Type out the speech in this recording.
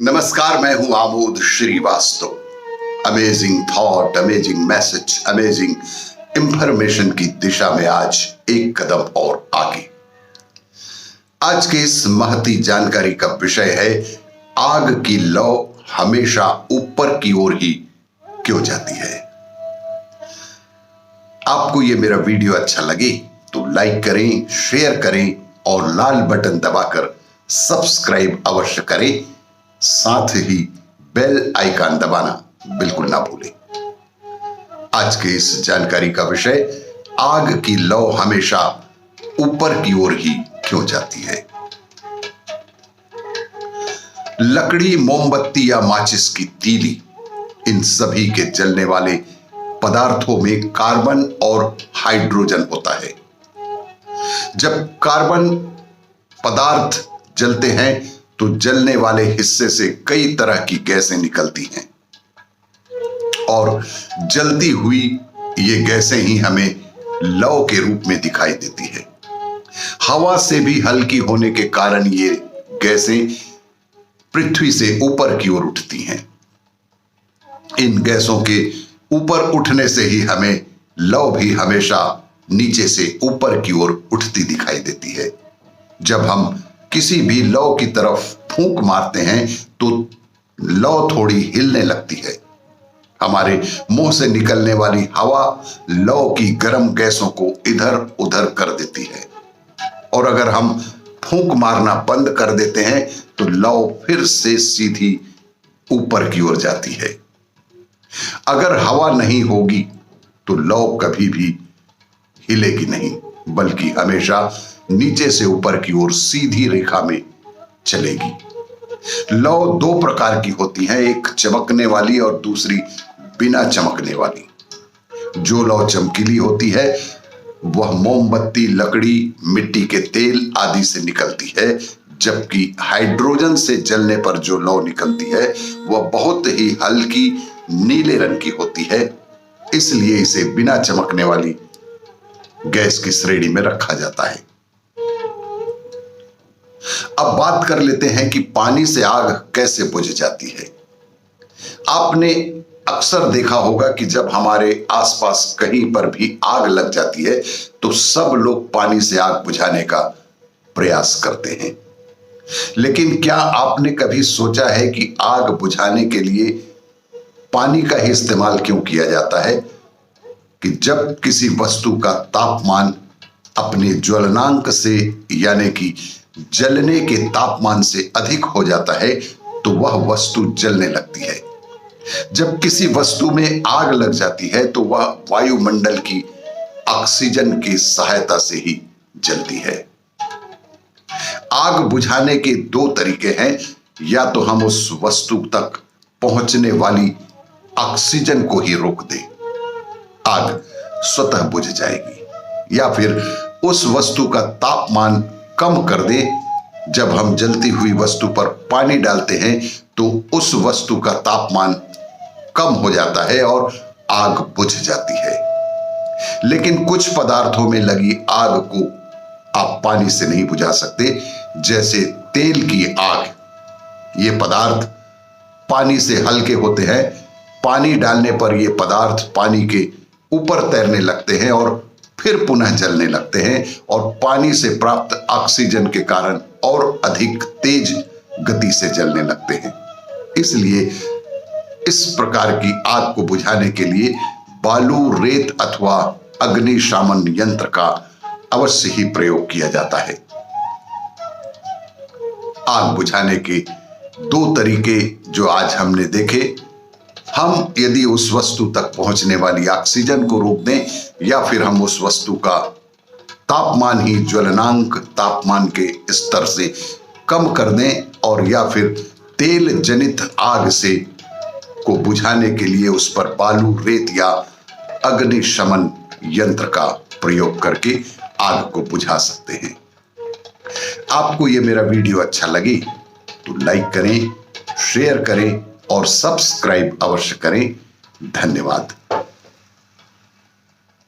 नमस्कार, मैं हूं Amod Shrivastava. Amazing thought, amazing message, amazing information की दिशा में आज एक कदम और आगे। आज के इस महती जानकारी का विषय है, आग की लौ हमेशा ऊपर की ओर ही क्यों जाती है। आपको यह मेरा वीडियो अच्छा लगे तो लाइक करें, शेयर करें और लाल बटन दबाकर सब्सक्राइब अवश्य करें। साथ ही बेल आइकन दबाना बिल्कुल ना भूलें। आज के इस जानकारी का विषय, आग की लौ हमेशा ऊपर की ओर ही क्यों जाती है। लकड़ी, मोमबत्ती या माचिस की तीली, इन सभी के जलने वाले पदार्थों में कार्बन और हाइड्रोजन होता है। जब कार्बन पदार्थ जलते हैं तो जलने वाले हिस्से से कई तरह की गैसें निकलती हैं और जलती हुई ये गैसें ही हमें लौ के रूप में दिखाई देती है। हवा से भी हल्की होने के कारण ये गैसें पृथ्वी से ऊपर की ओर उठती हैं। इन गैसों के ऊपर उठने से ही हमें लौ भी हमेशा नीचे से ऊपर की ओर उठती दिखाई देती है। जब हम किसी भी लौ की तरफ फूंक मारते हैं तो लौ थोड़ी हिलने लगती है। हमारे मुंह से निकलने वाली हवा लौ की गर्म गैसों को इधर उधर कर देती है और अगर हम फूंक मारना बंद कर देते हैं तो लौ फिर से सीधी ऊपर की ओर जाती है। अगर हवा नहीं होगी तो लौ कभी भी हिलेगी नहीं, बल्कि हमेशा नीचे से ऊपर की ओर सीधी रेखा में चलेगी। लौ दो प्रकार की होती हैं, एक चमकने वाली और दूसरी बिना चमकने वाली। जो लौ चमकीली होती है वह मोमबत्ती, लकड़ी, मिट्टी के तेल आदि से निकलती है, जबकि हाइड्रोजन से जलने पर जो लौ निकलती है वह बहुत ही हल्की नीले रंग की होती है। इसलिए इसे बिना चमकने वाली गैस की श्रेणी में रखा जाता है। अब बात कर लेते हैं कि पानी से आग कैसे बुझ जाती है। आपने अक्सर देखा होगा कि जब हमारे आसपास कहीं पर भी आग लग जाती है तो सब लोग पानी से आग बुझाने का प्रयास करते हैं। लेकिन क्या आपने कभी सोचा है कि आग बुझाने के लिए पानी का ही इस्तेमाल क्यों किया जाता है? कि जब किसी वस्तु का तापमान अपने ज्वलनांक से यानी कि जलने के तापमान से अधिक हो जाता है तो वह वस्तु जलने लगती है। जब किसी वस्तु में आग लग जाती है तो वह वायुमंडल की ऑक्सीजन की सहायता से ही जलती है। आग बुझाने के दो तरीके हैं, या तो हम उस वस्तु तक पहुंचने वाली ऑक्सीजन को ही रोक दें, आग स्वतः बुझ जाएगी, या फिर उस वस्तु का तापमान कम कर दे। जब हम जलती हुई वस्तु पर पानी डालते हैं तो उस वस्तु का तापमान कम हो जाता है और आग बुझ जाती है। लेकिन कुछ पदार्थों में लगी आग को आप पानी से नहीं बुझा सकते, जैसे तेल की आग। ये पदार्थ पानी से हल्के होते हैं, पानी डालने पर ये पदार्थ पानी के ऊपर तैरने लगते हैं और फिर पुनः जलने लगते हैं और पानी से प्राप्त ऑक्सीजन के कारण और अधिक तेज गति से जलने लगते हैं। इसलिए इस प्रकार की आग को बुझाने के लिए बालू, रेत अथवा अग्निशमन यंत्र का अवश्य ही प्रयोग किया जाता है। आग बुझाने के दो तरीके जो आज हमने देखे, हम यदि उस वस्तु तक पहुंचने वाली ऑक्सीजन को रोक दें, या फिर हम उस वस्तु का तापमान ही ज्वलनांक तापमान के स्तर से कम कर दें, और या फिर तेल जनित आग से को बुझाने के लिए उस पर बालू, रेत या अग्निशमन यंत्र का प्रयोग करके आग को बुझा सकते हैं। आपको यह मेरा वीडियो अच्छा लगे तो लाइक करें, शेयर करें और सब्सक्राइब अवश्य करें। धन्यवाद।